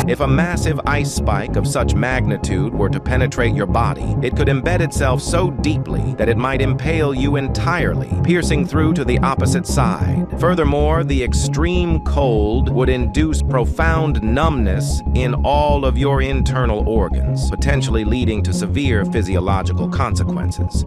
If a massive ice spike of such magnitude were to penetrate your body, it could embed itself so deeply that it might impale you entirely, piercing through to the opposite side. Furthermore, the extreme cold would induce profound numbness in all of your internal organs, potentially leading to severe physiological consequences.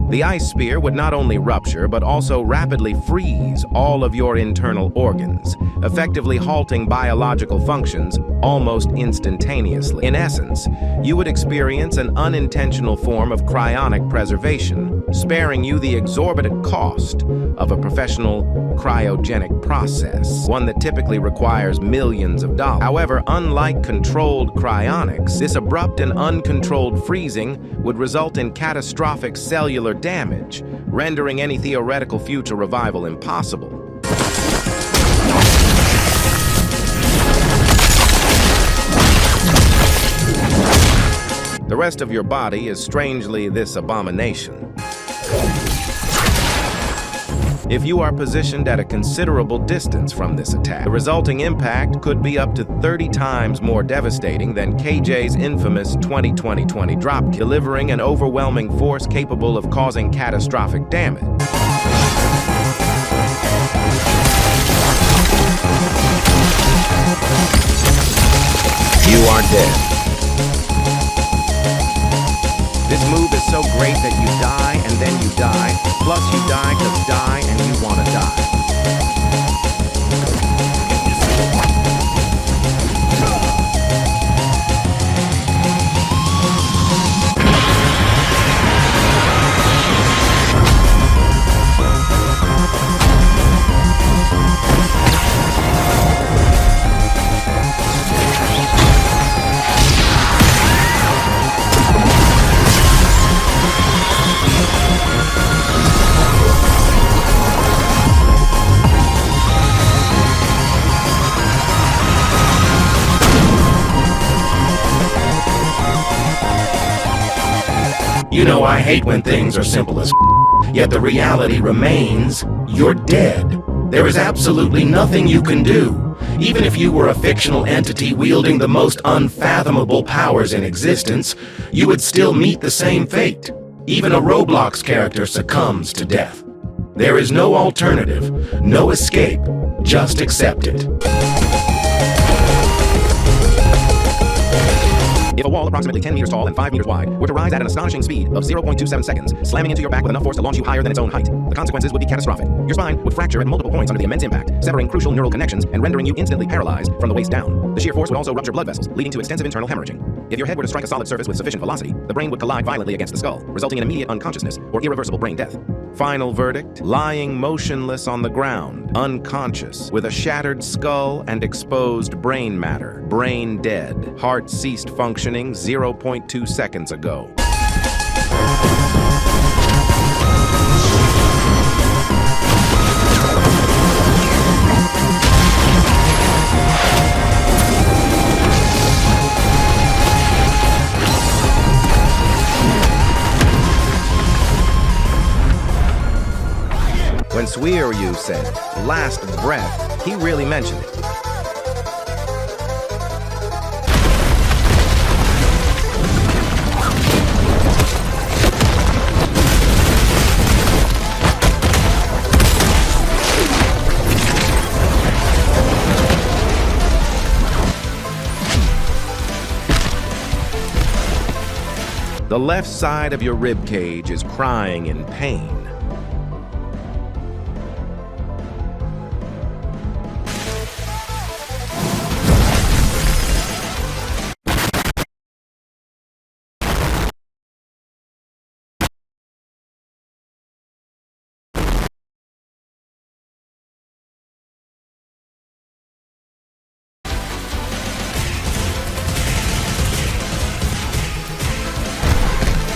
The ice spear would not only rupture, but also rapidly freeze all of your internal organs, effectively halting biological functions almost instantaneously. In essence, you would experience an unintentional form of cryonic preservation, sparing you the exorbitant cost of a professional cryogenic process, one that typically requires millions of dollars. However, unlike controlled cryonics, this abrupt and uncontrolled freezing would result in catastrophic cellular damage, rendering any theoretical future revival impossible. The rest of your body is strangely this abomination. If you are positioned at a considerable distance from this attack, the resulting impact could be up to 30 times more devastating than KJ's infamous 2020 drop, delivering an overwhelming force capable of causing catastrophic damage. You are dead. This move is so great that you die and then you die, plus you die because die and you want to die. You know I hate when things are simple as yet the reality remains, you're dead. There is absolutely nothing you can do. Even if you were a fictional entity wielding the most unfathomable powers in existence, you would still meet the same fate. Even a Roblox character succumbs to death. There is no alternative, no escape, just accept it. If a wall approximately 10 meters tall and 5 meters wide were to rise at an astonishing speed of 0.27 seconds, slamming into your back with enough force to launch you higher than its own height, the consequences would be catastrophic. Your spine would fracture at multiple points under the immense impact, severing crucial neural connections and rendering you instantly paralyzed from the waist down. The sheer force would also rupture blood vessels, leading to extensive internal hemorrhaging. If your head were to strike a solid surface with sufficient velocity, the brain would collide violently against the skull, resulting in immediate unconsciousness or irreversible brain death. Final verdict: lying motionless on the ground, unconscious, with a shattered skull and exposed brain matter. Brain dead. Heart ceased functioning 0.2 seconds ago. When 𝐷𝐞𝐚𝐥 said, "last breath," he really mentioned it. The left side of your rib cage is crying in pain.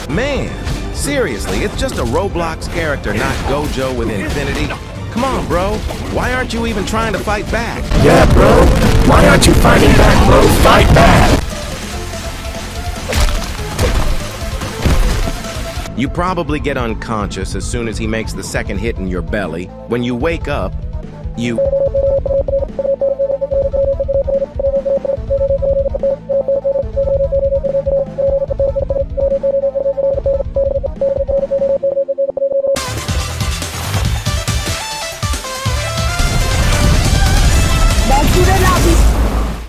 Man, seriously, it's just a Roblox character, not Gojo with infinity. Come on, bro. Why aren't you even trying to fight back? Yeah, bro. Why aren't you fighting back, bro? Fight back! You probably get unconscious as soon as he makes the second hit in your belly. When you wake up, you...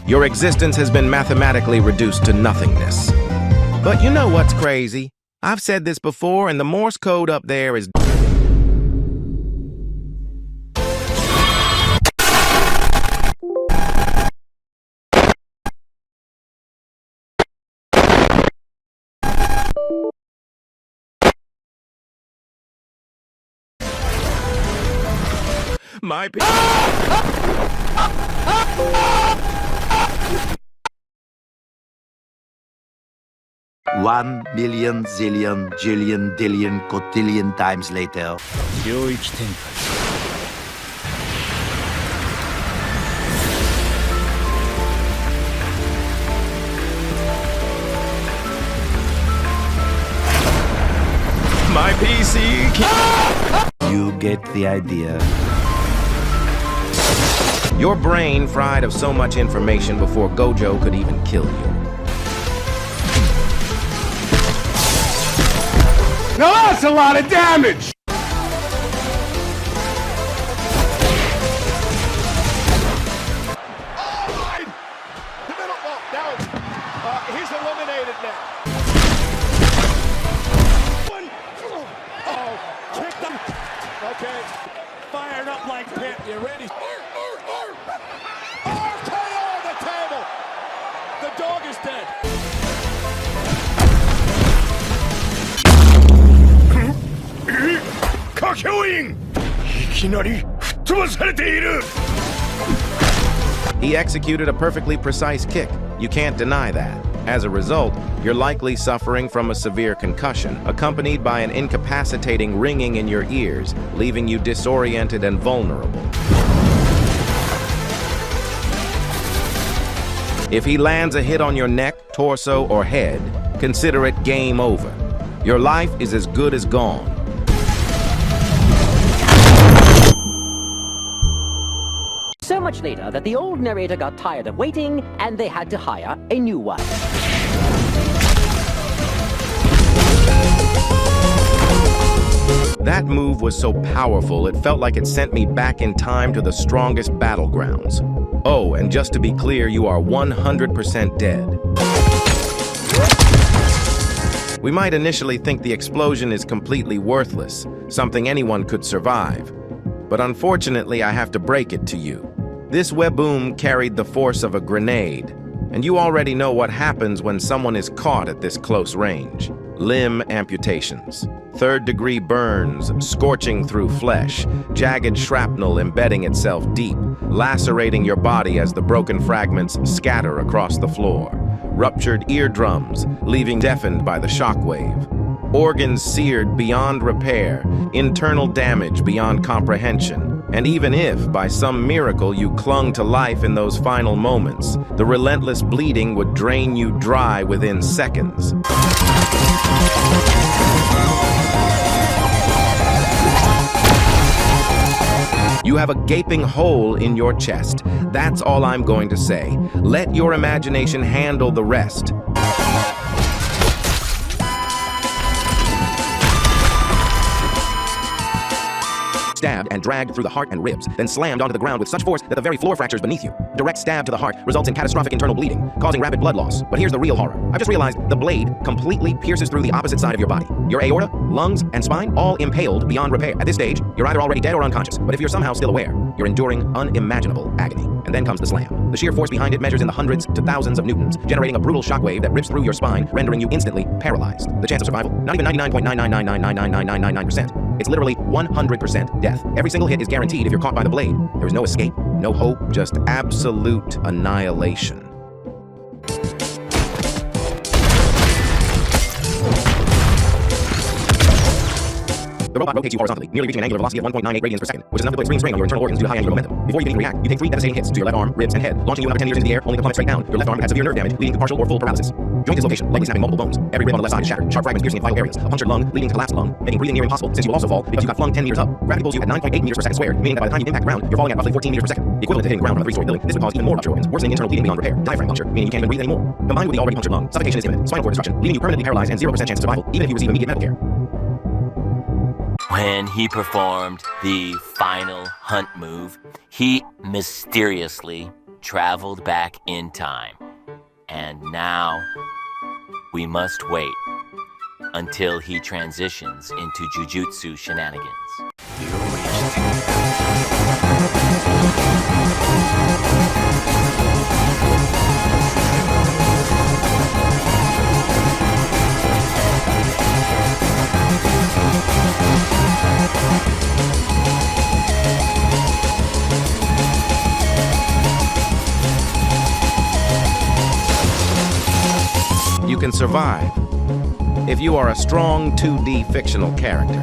Your existence has been mathematically reduced to nothingness. But you know what's crazy? I've said this before, and the Morse code up there is... My... 1,000,000 zillion jillion dillion cotillion times later. 領域展開 My PC... You get the idea. Your brain fried of so much information before Gojo could even kill you. Now that's a lot of damage! Alright! The middle, well, now, he's eliminated now. One, oh, kicked him. Okay, fired up like Pit, you ready? RKO on the table! The dog is dead. He executed a perfectly precise kick. You can't deny that. As a result, you're likely suffering from a severe concussion, accompanied by an incapacitating ringing in your ears, leaving you disoriented and vulnerable. If he lands a hit on your neck, torso, or head, consider it game over. Your life is as good as gone. So much later that the old narrator got tired of waiting and they had to hire a new one. That move was so powerful, it felt like it sent me back in time to the strongest Battlegrounds. Oh, and just to be clear, you are 100% dead. We might initially think the explosion is completely worthless, something anyone could survive. But unfortunately, I have to break it to you. This weboom carried the force of a grenade, and you already know what happens when someone is caught at this close range. Limb amputations, third-degree burns scorching through flesh, jagged shrapnel embedding itself deep, lacerating your body as the broken fragments scatter across the floor, ruptured eardrums leaving deafened by the shockwave, organs seared beyond repair, internal damage beyond comprehension. And even if, by some miracle, you clung to life in those final moments, the relentless bleeding would drain you dry within seconds. You have a gaping hole in your chest. That's all I'm going to say. Let your imagination handle the rest. Stabbed and dragged through the heart and ribs, then slammed onto the ground with such force that the very floor fractures beneath you. Direct stab to the heart results in catastrophic internal bleeding, causing rapid blood loss. But here's the real horror. I've just realized the blade completely pierces through the opposite side of your body. Your aorta, lungs, and spine all impaled beyond repair. At this stage, you're either already dead or unconscious. But if you're somehow still aware, you're enduring unimaginable agony. And then comes the slam. The sheer force behind it measures in the hundreds to thousands of newtons, generating a brutal shockwave that rips through your spine, rendering you instantly paralyzed. The chance of survival? Not even 99.999999999%. It's literally 100% death. Every single hit is guaranteed if you're caught by the blade. There is no escape, no hope, just absolute annihilation. The robot rotates you horizontally, nearly reaching an angular velocity of 1.98 radians per second, which is enough to put extreme strain on your internal organs due to high angular momentum. Before you can even react, you take 3 devastating hits to your left arm, ribs, and head, launching you another 10 meters into the air, only to plummet straight down. Your left arm had severe nerve damage, leading to partial or full paralysis. Joint dislocation, likely snapping multiple bones. Every rib on the left side is shattered, sharp fragments piercing vital areas. A punctured lung, leading to collapsed lung, making breathing near impossible, since you will also fall because you got flung 10 meters up. Gravity pulls you at 9.8 meters per second squared, meaning that by the time you impact ground, you're falling at roughly 14 meters per second. The equivalent to hitting ground from a 3-story building. This would cause even more ruptured organs, worsening internal bleeding beyond repair. Diaphragm puncture, meaning you can't even breathe anymore. Combined with the already punctured lung, suffocation is imminent. Spinal cord destruction, leaving you permanently paralyzed and 0% chance of survival, even if you receive immediate medical care. When he performed the final hunt move, he mysteriously traveled back in time. And now, we must wait until he transitions into Jujutsu shenanigans. You can survive if you are a strong 2D fictional character.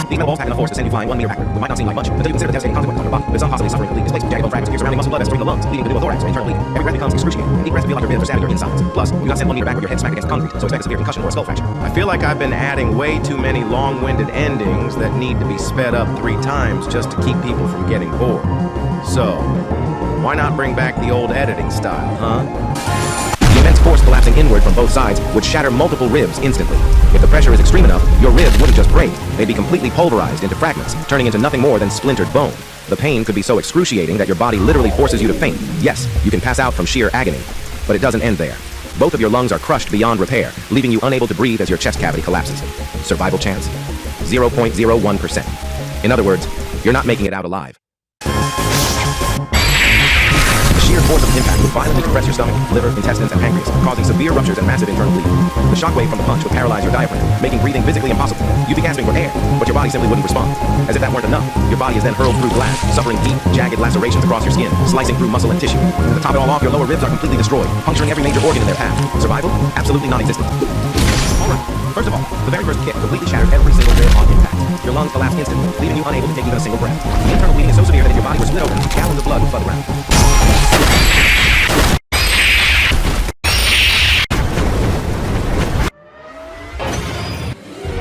These metal balls pack enough force to send you flying 1 meter backward. It might not seem like much until you consider the devastating consequences on your body, with some possibly suffering complete displacement. Jagged bone fragments appear surrounding muscle blood as surrounding the lungs, leading to pneumothorax or internal bleeding. Every breath becomes excruciating, and each breath feel like your ribs are stabbing your insides. Plus, you do not send 1 meter backward, your head smacked against concrete, so expect a severe concussion or a skull fracture. I feel like I've been adding way too many long-winded endings that need to be sped up 3 times just to keep people from getting bored. So, why not bring back the old editing style, huh? The immense force collapsing inward from both sides would shatter multiple ribs instantly. If the pressure is extreme enough, your ribs wouldn't just break, they'd be completely pulverized into fragments, turning into nothing more than splintered bone. The pain could be so excruciating that your body literally forces you to faint. Yes, you can pass out from sheer agony, but it doesn't end there. Both of your lungs are crushed beyond repair, leaving you unable to breathe as your chest cavity collapses. Survival chance? 0.01%. In other words, you're not making it out alive. The sheer force of impact would violently compress your stomach, liver, intestines, and pancreas, causing severe ruptures and massive internal bleeding. The shockwave from the punch would paralyze your diaphragm, making breathing physically impossible. You'd be gasping for air, but your body simply wouldn't respond. As if that weren't enough, your body is then hurled through glass, suffering deep, jagged lacerations across your skin, slicing through muscle and tissue. To top it all off, your lower ribs are completely destroyed, puncturing every major organ in their path. Survival? Absolutely non-existent. Alright, first of all, the very first kick completely shattered every single rib on impact. Your lungs collapsed instantly, leaving you unable to take even a single breath. The internal bleeding is so severe that if your body were split open, gallons of blood would flood the ground.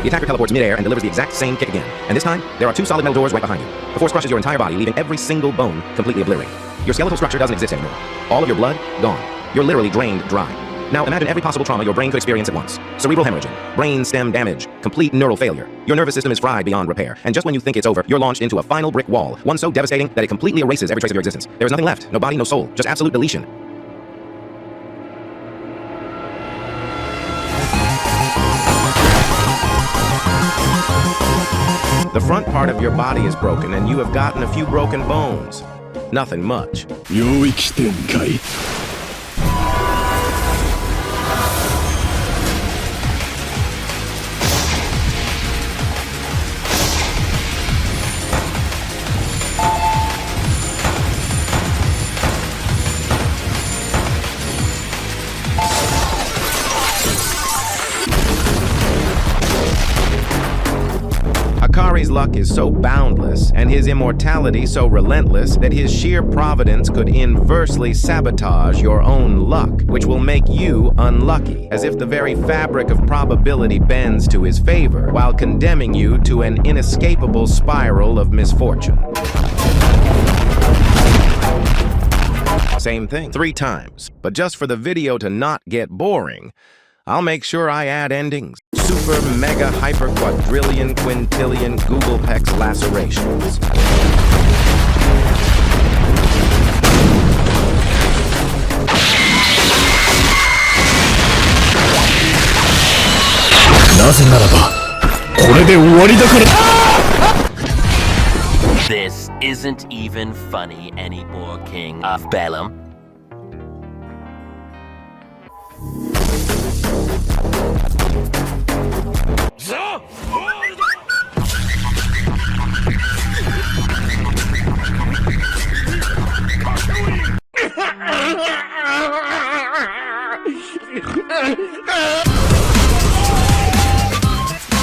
The attacker teleports mid-air and delivers the exact same kick again. And this time, there are 2 solid metal doors right behind you. The force crushes your entire body, leaving every single bone completely obliterated. Your skeletal structure doesn't exist anymore. All of your blood, gone. You're literally drained dry. Now imagine every possible trauma your brain could experience at once. Cerebral hemorrhaging, brain stem damage, complete neural failure. Your nervous system is fried beyond repair. And just when you think it's over, you're launched into a final brick wall, one so devastating that it completely erases every trace of your existence. There is nothing left, no body, no soul, just absolute deletion. The front part of your body is broken, and you have gotten a few broken bones. Nothing much. Akari's luck is so boundless, and his immortality so relentless, that his sheer providence could inversely sabotage your own luck, which will make you unlucky, as if the very fabric of probability bends to his favor, while condemning you to an inescapable spiral of misfortune. Same thing, 3 times. But just for the video to not get boring, I'll make sure I add endings. Super, mega, hyper, quadrillion, quintillion, Googlepex lacerations. This isn't even funny anymore, KingofBelem.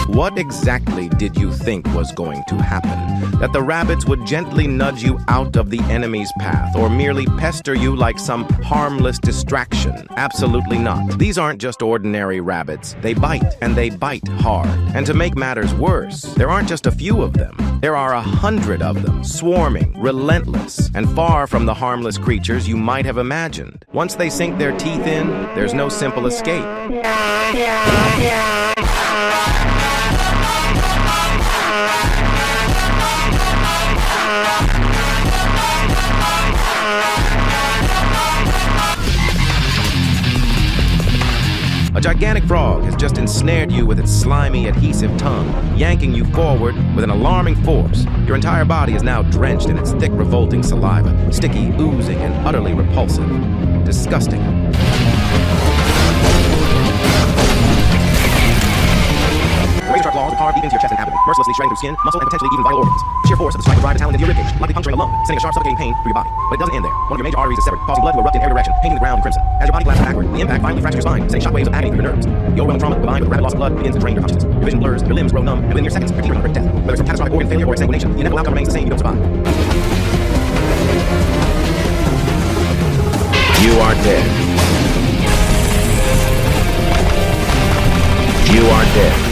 What exactly did you think was going to happen? That the rabbits would gently nudge you out of the enemy's path or merely pester you like some harmless distraction? Absolutely not. These aren't just ordinary rabbits. They bite, and they bite hard. And to make matters worse, there aren't just a few of them. There are 100 of them, swarming, relentless, and far from the harmless creatures you might have imagined. Once they sink their teeth in, there's no simple escape. A gigantic frog has just ensnared you with its slimy, adhesive tongue, yanking you forward with an alarming force. Your entire body is now drenched in its thick, revolting saliva, sticky, oozing, and utterly repulsive. Disgusting. Razor-sharp claws will carve deep into your chest and abdomen, mercilessly shredding through skin, muscle, and potentially even vital organs. Sheer force of the strike will drive a talon into your ribcage, likely puncturing a lung, sending a sharp, suffocating pain through your body. But it doesn't end there. One of your major arteries is severed, causing blood to erupt in every direction, painting the ground crimson. As your body collapses backward, the impact finally fractures your spine, sending shockwaves of agony through your nerves. The overwhelming trauma, combined with the rapid loss of blood, begins to drain your consciousness. Your vision blurs, your limbs grow numb, and within your seconds, you're teetering on the brink of death. Whether it's from catastrophic organ failure or exsanguination, the inevitable outcome remains the same: you don't survive. You are dead. You are dead.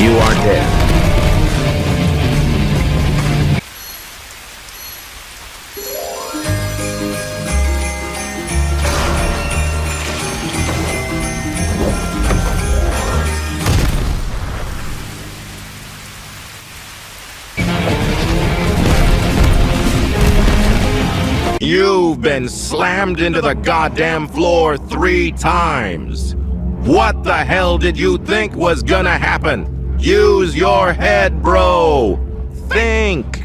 You are dead. You've been slammed into the goddamn floor 3 times. What the hell did you think was gonna happen? Use your head, bro. Think.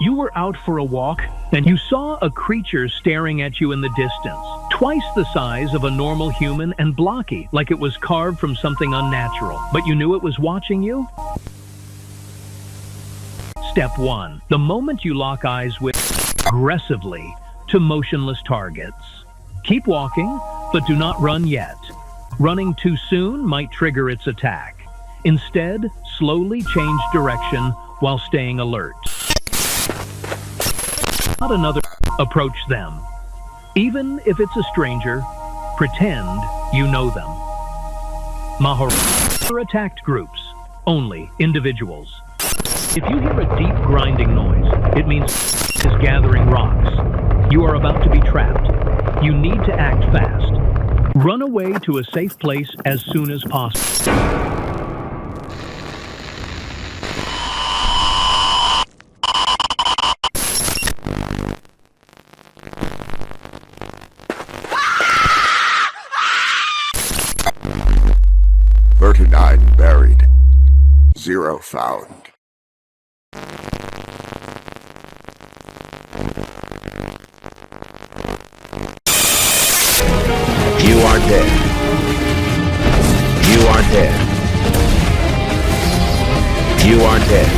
You were out for a walk, and you saw a creature staring at you in the distance, twice the size of a normal human and blocky, like it was carved from something unnatural. But you knew it was watching you? Step 1. The moment you lock eyes with aggressively to motionless targets. Keep walking, but do not run yet. Running too soon might trigger its attack. Instead, slowly change direction while staying alert. Not another. Approach them. Even if it's a stranger, pretend you know them. Mahara attacked groups, only individuals. If you hear a deep grinding noise, it means is gathering rocks. You are about to be trapped. You need to act fast. Run away to a safe place as soon as possible. $39 buried, 0 found. You are dead. You are dead. You are dead.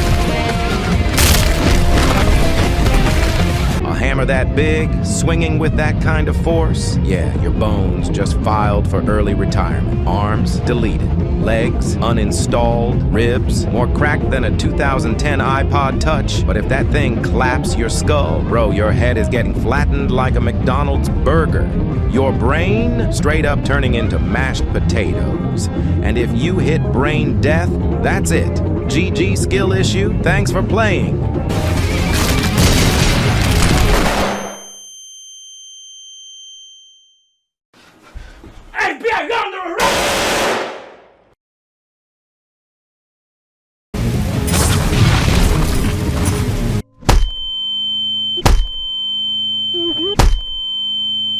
A hammer that big, swinging with that kind of force? Yeah, your bones just filed for early retirement. Arms deleted. Legs uninstalled. Ribs more cracked than a 2010 iPod Touch. But if that thing claps your skull, bro, your head is getting flattened like a McDonald's burger. Your brain straight up turning into mashed potatoes. And if you hit brain death, that's it. GG skill issue, thanks for playing. FBI, you're under arrest!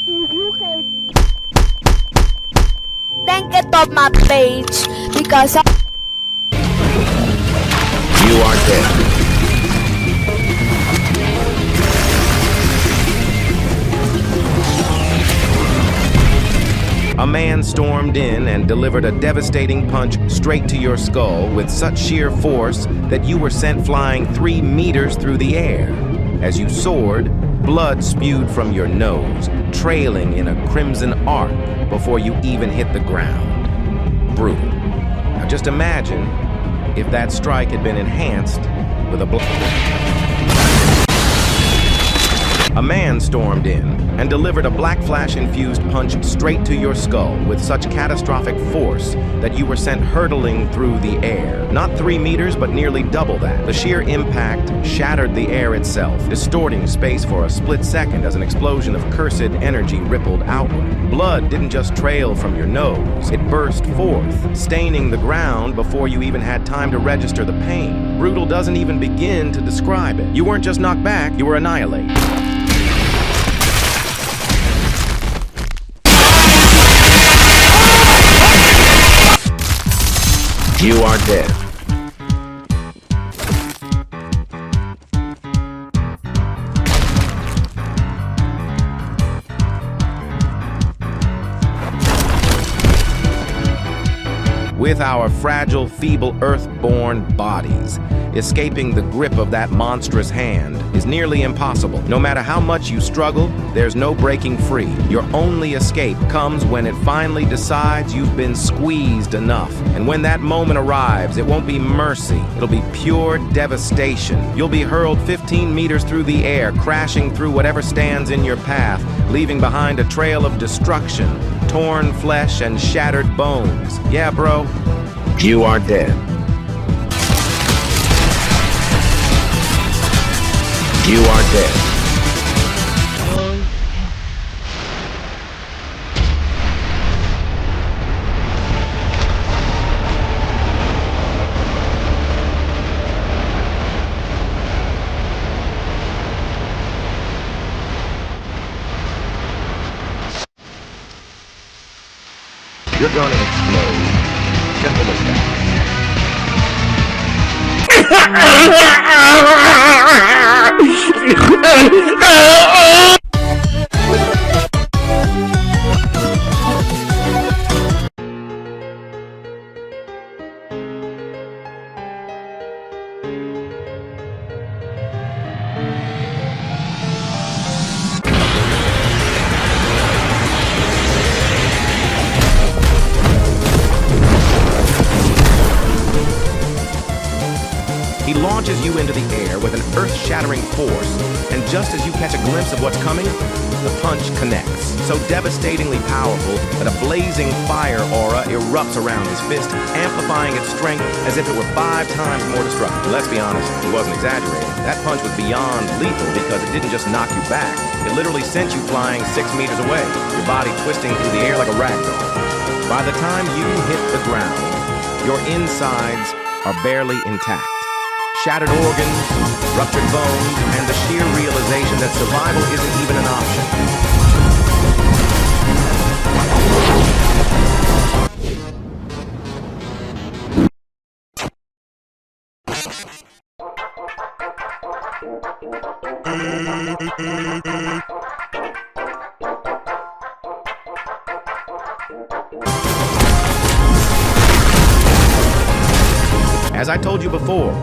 If you hate of my page because of You are dead. A man stormed in and delivered a devastating punch straight to your skull with such sheer force that you were sent flying 3 meters through the air. As you soared, blood spewed from your nose, trailing in a crimson arc before you even hit the ground. Brutal. Now just imagine if that strike had been enhanced with a A man stormed in and delivered a black flash-infused punch straight to your skull with such catastrophic force that you were sent hurtling through the air. Not 3 meters, but nearly double that. The sheer impact shattered the air itself, distorting space for a split second as an explosion of cursed energy rippled outward. Blood didn't just trail from your nose, it burst forth, staining the ground before you even had time to register the pain. Brutal doesn't even begin to describe it. You weren't just knocked back, you were annihilated. You are dead. With our fragile, feeble, earth-born bodies, escaping the grip of that monstrous hand is nearly impossible. No matter how much you struggle, there's no breaking free. Your only escape comes when it finally decides you've been squeezed enough. And when that moment arrives, it won't be mercy. It'll be pure devastation. You'll be hurled 15 meters through the air, crashing through whatever stands in your path, leaving behind a trail of destruction, torn flesh and shattered bones. Yeah, bro, you are dead. You are dead. You're gonna explode. Just a look down. He launches you into the air with an earth-shattering force, and just as you catch a glimpse of what's coming, the punch connects. So devastatingly powerful that a blazing fire aura erupts around his fist, amplifying its strength as if it were 5 times more destructive. Let's be honest, he wasn't exaggerating. That punch was beyond lethal because it didn't just knock you back. It literally sent you flying 6 meters away, your body twisting through the air like a ragdoll. By the time you hit the ground, your insides are barely intact. Shattered organs, ruptured bones, and the sheer realization that survival isn't even an option. As I told you before,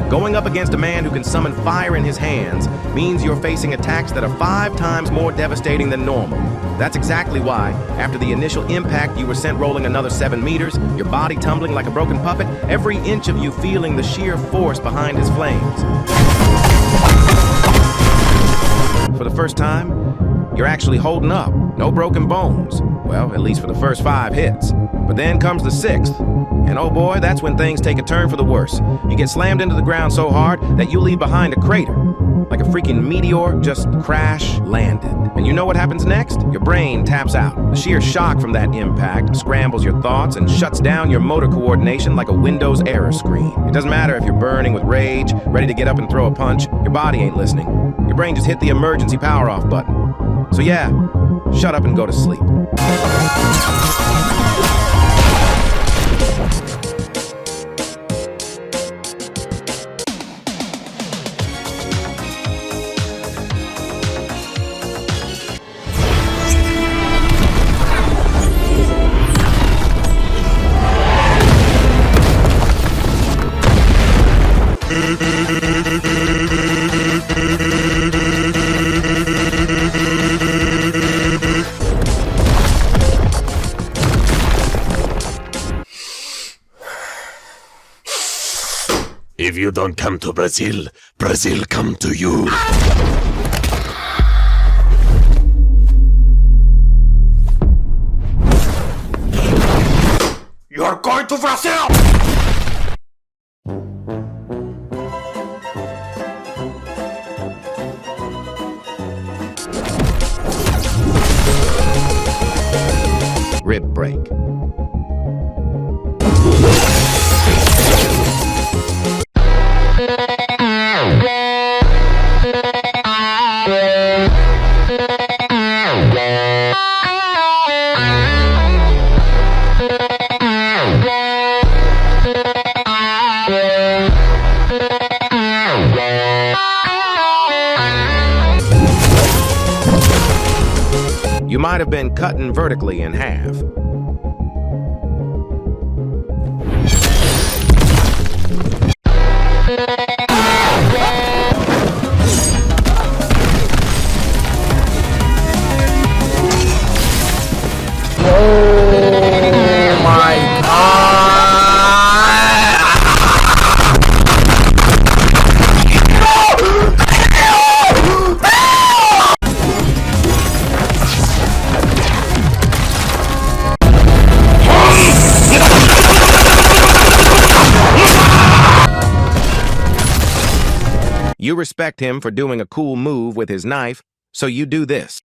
going up against a man who can summon fire in his hands means you're facing attacks that are 5 times more devastating than normal. That's exactly why, after the initial impact, you were sent rolling another 7 meters, your body tumbling like a broken puppet, every inch of you feeling the sheer force behind his flames. For the first time, you're actually holding up. No broken bones. Well, at least for the first 5 hits. But then comes the 6th. And oh boy, that's when things take a turn for the worse. You get slammed into the ground so hard that you leave behind a crater. Like a freaking meteor just crash landed. And you know what happens next? Your brain taps out. The sheer shock from that impact scrambles your thoughts and shuts down your motor coordination like a Windows error screen. It doesn't matter if you're burning with rage, ready to get up and throw a punch, your body ain't listening. Your brain just hit the emergency power off button. So yeah, shut up and go to sleep. If you don't come to Brazil, Brazil come to you. You're going to Brazil! Rib break. You might have been cutting vertically in half. Oh my God! You respect him for doing a cool move with his knife, so you do this.